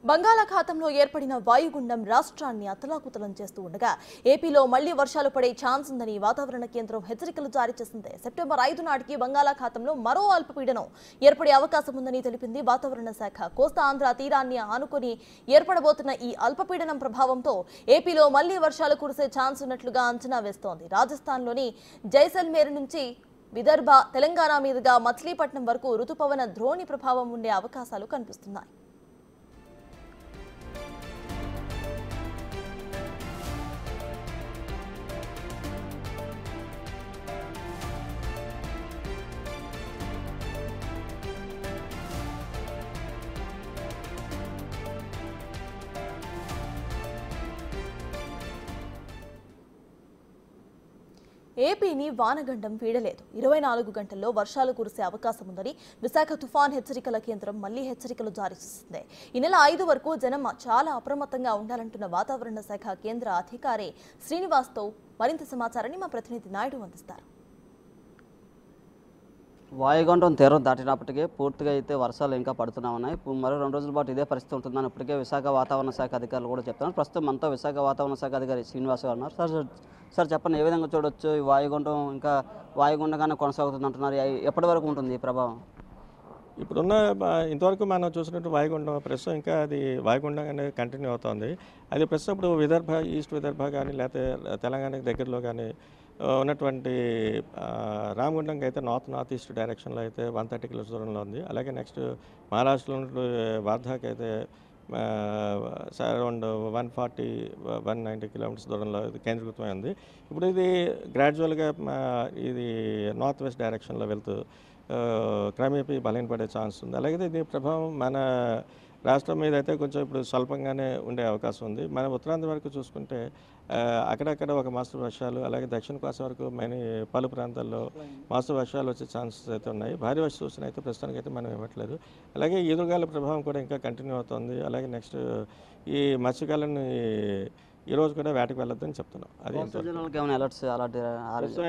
బంగాళాఖాతంలో ఏర్పడిన వాయుగుండం రాష్ట్రాన్ని అతలాకుతలం చేస్తూ ఉండగా ఏపీలో మళ్లీ వర్షాలు పడే ఛాన్స్ ఉందని వాతావరణ కేంద్రం హెచ్చరికలు జారీ చేసింది. సెప్టెంబర్ 5 నాటికి బంగాళాఖాతంలో మరో అల్పపీడనం ఏర్పడే అవకాశం ఉందని తెలిపింది వాతావరణ శాఖ. కోస్తా ఆంధ్ర తీరాన్ని ఆనుకొని ఏర్పడబోతున్న ఈ అల్పపీడనం ప్రభావంతో ఏపీలో మళ్లీ వర్షాలు కురిసే ఛాన్స్ ఉన్నట్లుగా అంచనా వేస్తోంది. రాజస్థాన్లోని జైసల్మేర్ నుంచి విదర్భ, తెలంగాణ మీదుగా మచిలీపట్నం వరకు రుతుపవన ద్రోణి ప్రభావం ఉండే అవకాశాలు కనిపిస్తున్నాయి. ఏపీని వానగండం వీడలేదు. 24 గంటల్లో వర్షాలు కురిసే అవకాశం ఉందని విశాఖ తుఫాన్ హెచ్చరికల కేంద్రం మళ్లీ హెచ్చరికలు జారీ చేసింది. ఈ నెల 5 వరకు జనం చాలా అప్రమత్తంగా ఉండాలంటున్న వాతావరణ శాఖ కేంద్ర అధికారి శ్రీనివాస్తో మరింత సమాచారాన్ని మా ప్రతినిధి నాయుడు అందిస్తారు. వాయుగుండం తీరం దాటినప్పటికీ పూర్తిగా అయితే వర్షాలు ఇంకా పడుతూనే ఉన్నాయి. మరో 2 రోజుల పాటు ఇదే పరిస్థితి ఉంటుందని ఇప్పటికే విశాఖ వాతావరణ శాఖ అధికారులు కూడా చెప్తున్నారు. ప్రస్తుతం మనతో విశాఖ వాతావరణ శాఖ అధికారి శ్రీనివాస్ గారు ఉన్నారు. సార్ చెప్పండి, ఏ విధంగా చూడొచ్చు ఈ వాయుగుండం ఇంకా వాయుగుండంగానే కొనసాగుతుంది అంటున్నారు. ఎప్పటి వరకు ఉంటుంది ఈ ప్రభావం? ఇప్పుడున్న ఇంతవరకు మనం చూసినట్టు వాయుగుండం ప్రస్తుతం ఇంకా అది వాయుగుండం అనేది కంటిన్యూ అవుతుంది. అది ప్రస్తుతం ఇప్పుడు విదర్భ, ఈస్ట్ విదర్భ కానీ లేకపోతే తెలంగాణకి దగ్గరలో కానీ ఉన్నటువంటి రామగుండంకి అయితే నార్త్ ఈస్ట్ డైరెక్షన్లో అయితే 130 కిలోమీటర్స్ దూరంలో ఉంది. అలాగే నెక్స్ట్ మహారాష్ట్రలో ఉన్నట్టు వార్ధాకి అయితే అరౌండ్ 140-190 కిలోమీటర్స్ దూరంలో ఇది కేంద్రీకృతమై ఉంది. ఇప్పుడు ఇది గ్రాడ్యువల్గా ఇది నార్త్ వెస్ట్ డైరెక్షన్లో వెళ్తూ క్రమేపీ బలహీనపడే ఛాన్స్ ఉంది. అలాగే దీని ప్రభావం మన రాష్ట్రం మీద అయితే కొంచెం ఇప్పుడు స్వల్పంగానే ఉండే అవకాశం ఉంది. మన ఉత్తరాంధ్ర వరకు చూసుకుంటే అక్కడక్కడ ఒక మోస్తరు వర్షాలు, అలాగే దక్షిణ కోస్తా వరకు పలు ప్రాంతాల్లో మోస్తరు వర్షాలు వచ్చే ఛాన్సెస్ అయితే ఉన్నాయి. భారీ వర్ష సూచన అయితే ప్రస్తుతానికి అయితే మనం ఇవ్వట్లేదు. అలాగే ఈదురుగాల ప్రభావం కూడా ఇంకా కంటిన్యూ అవుతుంది. అలాగే నెక్స్ట్ ఈ మత్స్యకాలను ఈ రోజు కూడా వేటకు వెళ్ళొద్దని చెప్తున్నాం. అది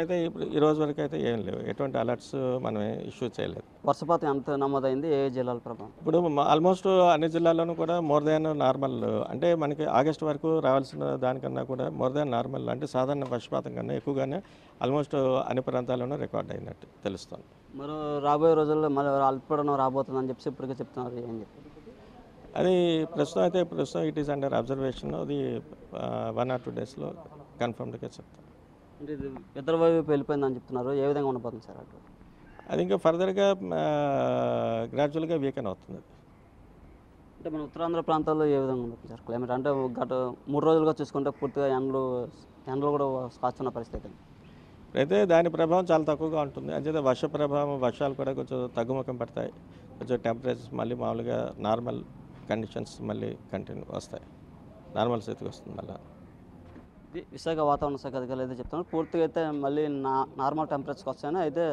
అయితే ఇప్పుడు ఈ రోజు వరకు అయితే ఏం లేవు, ఎటువంటి అలర్ట్స్ మనం ఇష్యూ చేయలేదు. వర్షపాతం ఎంత నమోదైంది? ఏ జిల్లాల ప్రభావం? ఇప్పుడు ఆల్మోస్ట్ అన్ని జిల్లాల్లోనూ కూడా మోర్ దాన్ నార్మల్, అంటే మనకి ఆగస్టు వరకు రావాల్సిన దానికన్నా కూడా మోర్ దాన్ నార్మల్, అంటే సాధారణ వర్షపాతం కన్నా ఎక్కువగానే ఆల్మోస్ట్ అన్ని ప్రాంతాల్లోనూ రికార్డ్ అయినట్టు తెలుస్తుంది. మరో రాబోయే రోజుల్లో మళ్ళీ అల్పపీడనం రాబోతుందని చెప్పి ఇప్పటికే చెప్తున్నారు. ఏం చెప్పి అది ప్రస్తుతం ఇట్ ఈస్ అండర్ అబ్జర్వేషన్. అది 1 or 2 డేస్లో కన్ఫర్మ్డ్గా చెప్తాను. అంటే ఇది ఇతర వైపు వెళ్ళిపోయిందని చెప్తున్నారు. ఏ విధంగా ఉండబోతుంది సార్ అటు? అది ఇంకా ఫర్దర్గా గ్రాడ్యువల్గా వీకెన్ అవుతుంది. అంటే మన ఉత్తరాంధ్ర ప్రాంతాల్లో ఏ విధంగా ఉంటుంది సార్ క్లైమేట్? అంటే గత 3 రోజులుగా చూసుకుంటే పూర్తిగా ఎండలు కూడా కాస్తున్న పరిస్థితి. అయితే దాని ప్రభావం చాలా తక్కువగా ఉంటుంది. అంచేత వర్షాలు కూడా కొంచెం తగ్గుముఖం పడతాయి. కొంచెం టెంపరేచర్స్ మళ్ళీ మామూలుగా నార్మల్ కండిషన్స్ మళ్ళీ కంటిన్యూ వస్తాయి, నార్మల్ స్థితికి వస్తుంది మళ్ళీ. ఇది విశాఖ వాతావరణ శాఖ అధికారులు అయితే చెప్తున్నారు. పూర్తిగా అయితే మళ్ళీ నార్మల్ టెంపరేచర్కి వస్తాయని. అయితే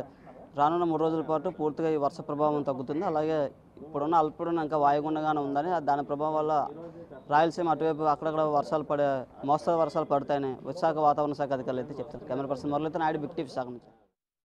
రానున్న 3 రోజుల పాటు పూర్తిగా ఈ వర్ష ప్రభావం తగ్గుతుంది. అలాగే ఇప్పుడున్న అల్పపీడనం ఇంకా వాయుగుండంగానే ఉందని, దాని ప్రభావం వల్ల రాయలసీమ అటువైపు అక్కడక్కడ మోస్తరు వర్షాలు పడతాయని విశాఖ వాతావరణ శాఖ అధికారులు అయితే చెప్తారు. కెమెరా పర్సన్ మురళీతో నాయుడు, బిగ్ టీవీ విశాఖ నుంచి.